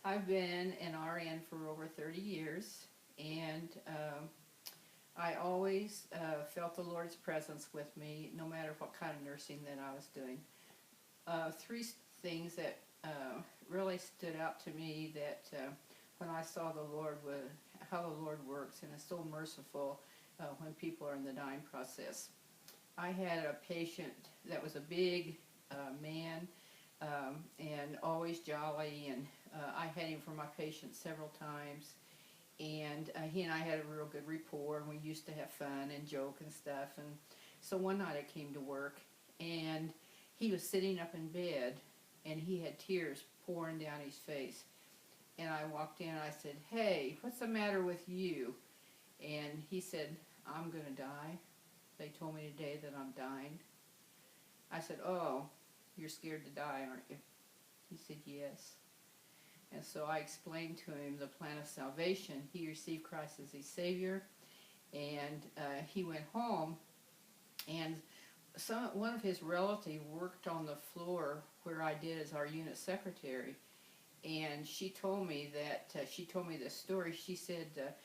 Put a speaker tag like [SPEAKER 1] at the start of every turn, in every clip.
[SPEAKER 1] I've been an RN for over 30 years, and I always felt the Lord's presence with me, no matter what kind of nursing that I was doing. Three things that really stood out to me that when I saw the Lord, how the Lord works, and is so merciful when people are in the dying process. I had a patient that was a big man and always jolly, and I had him for my patient several times. And he and I had a real good rapport, and we used to have fun and joke and stuff. And so one night I came to work, and he was sitting up in bed, and he had tears pouring down his face. And I walked in, and I said, "Hey, what's the matter with you?" And he said, "I'm going to die. They told me today that I'm dying." I said, "Oh, you're scared to die, aren't you?" He said, "Yes." And so I explained to him the plan of salvation. He received Christ as his Savior, and he went home, and one of his relatives worked on the floor where I did as our unit secretary, and she told me this story. She said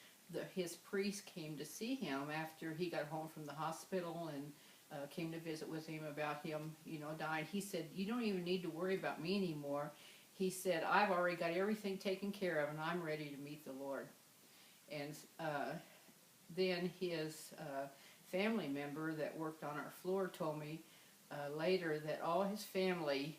[SPEAKER 1] his priest came to see him after he got home from the hospital and came to visit with him about him, dying. He said, "You don't even need to worry about me anymore." He said, "I've already got everything taken care of, and I'm ready to meet the Lord." And then his family member that worked on our floor told me later that all his family,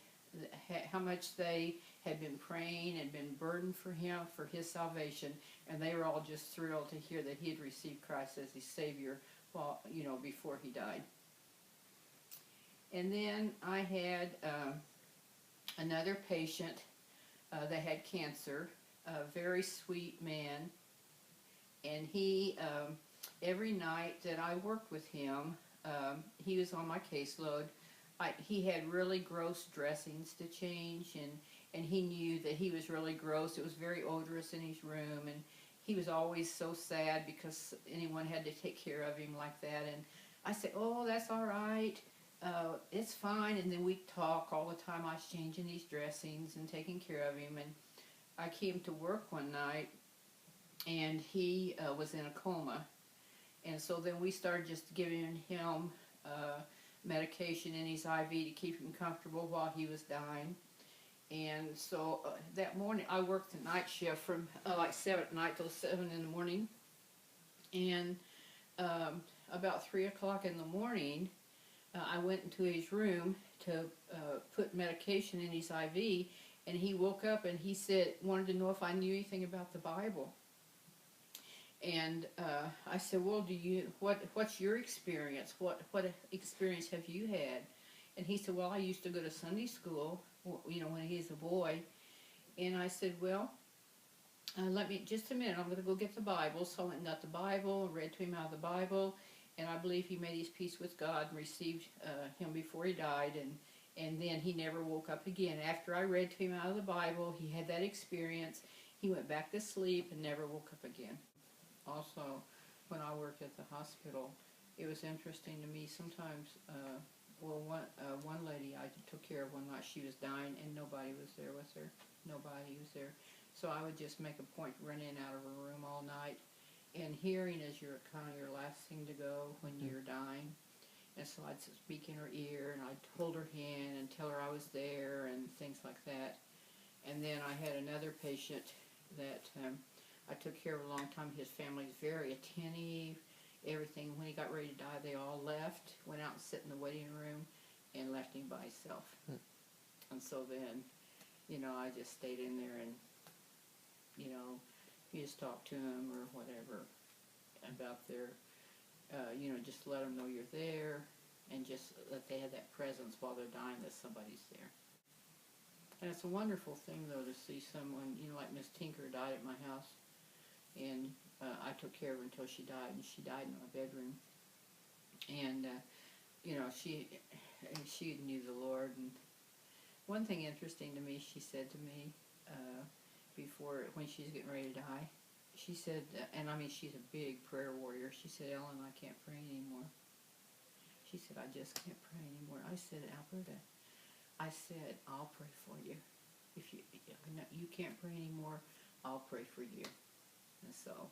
[SPEAKER 1] how much they had been praying and been burdened for him, for his salvation, and they were all just thrilled to hear that he had received Christ as his Savior before he died. And then I had another patient that had cancer, a very sweet man, and he, every night that I worked with him, he was on my caseload. He had really gross dressings to change, and he knew that he was really gross. It was very odorous in his room, and he was always so sad because anyone had to take care of him like that. And I said, "Oh, that's all right. It's fine." And then we'd talk all the time. I was changing these dressings and taking care of him. And I came to work one night, and he was in a coma. And so then we started just giving him medication in his IV to keep him comfortable while he was dying. And so that morning, I worked the night shift from like 7 at night till 7 in the morning. And about 3 o'clock in the morning, I went into his room to put medication in his IV, and he woke up and he wanted to know if I knew anything about the Bible. And I said, "Well, what's your experience? What experience have you had?" And he said, "Well, I used to go to Sunday school, when he was a boy." And I said, "Well, let me, just a minute, I'm going to go get the Bible." So I went and got the Bible, read to him out of the Bible, and I believe he made his peace with God and received him before he died, and then he never woke up again. After I read to him out of the Bible, he had that experience. He went back to sleep and never woke up again. Also, when I worked at the hospital, it was interesting to me sometimes. One lady I took care of one night, she was dying, and nobody was there with her. Nobody was there. So I would just make a point to run in and out of her room all night. And hearing is kind of your last thing to go when you're dying. And so I'd speak in her ear, and I'd hold her hand and tell her I was there and things like that. And then I had another patient that I took care of a long time. His family's very attentive. Everything, when he got ready to die, they all left, went out and sit in the waiting room, and left him by himself. And so then, I just stayed in there, and, you just talk to him or whatever about their, just let them know you're there, and just that they have that presence while they're dying, that somebody's there. And it's a wonderful thing, though, to see someone, like Miss Tinker died at my house, and I took care of her until she died, and she died in my bedroom. And, she knew the Lord. And one thing interesting to me, she said to me when she was getting ready to die, she said, and I mean, she's a big prayer warrior, she said, "Ellen, I can't pray anymore." She said, "I just can't pray anymore." I said, "Alberta," I said, "I'll pray for you." if you can't pray anymore, I'll pray for you. And so,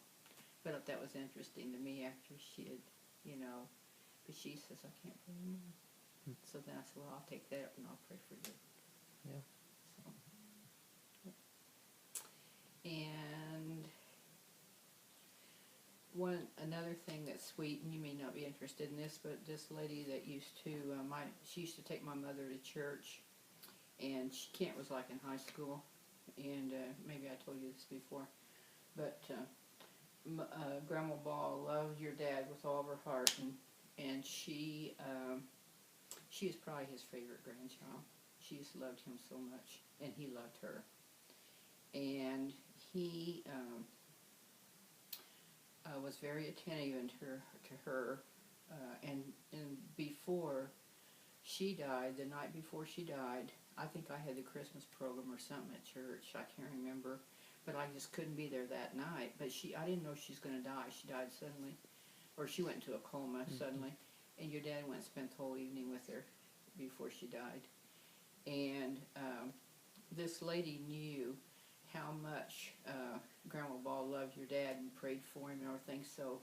[SPEAKER 1] but that was interesting to me after she had, but she says, I can't pray anymore. So then I said, well, I'll take that up and I'll pray for you.
[SPEAKER 2] Yeah.
[SPEAKER 1] So, and another thing that's sweet, and you may not be interested in this, but this lady that used to, she used to take my mother to church, and Kent was like in high school, and maybe I told you this before, but Grandma Ball loved your dad with all of her heart, and she is probably his favorite grandchild. She just loved him so much, and he loved her. And he was very attentive to her, and before she died, the night before she died, I think I had the Christmas program or something at church. I can't remember, but I just couldn't be there that night. But I didn't know she was going to die. She died suddenly, or she went into a coma suddenly, and your dad went and spent the whole evening with her before she died. And this lady knew how much Grandma Ball loved your dad and prayed for him and everything, so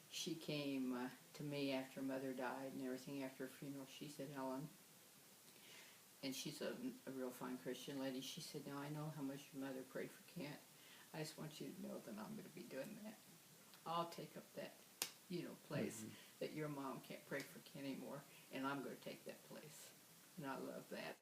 [SPEAKER 1] she came to me after Mother died and everything after her funeral. She said, Ellen, and she's a real fine Christian lady, she said, now I know how much your mother prayed for Kent. I just want you to know that I'm going to be doing that. I'll take up that, place that your mom can't pray for Kent anymore, and I'm going to take that place. And I love that.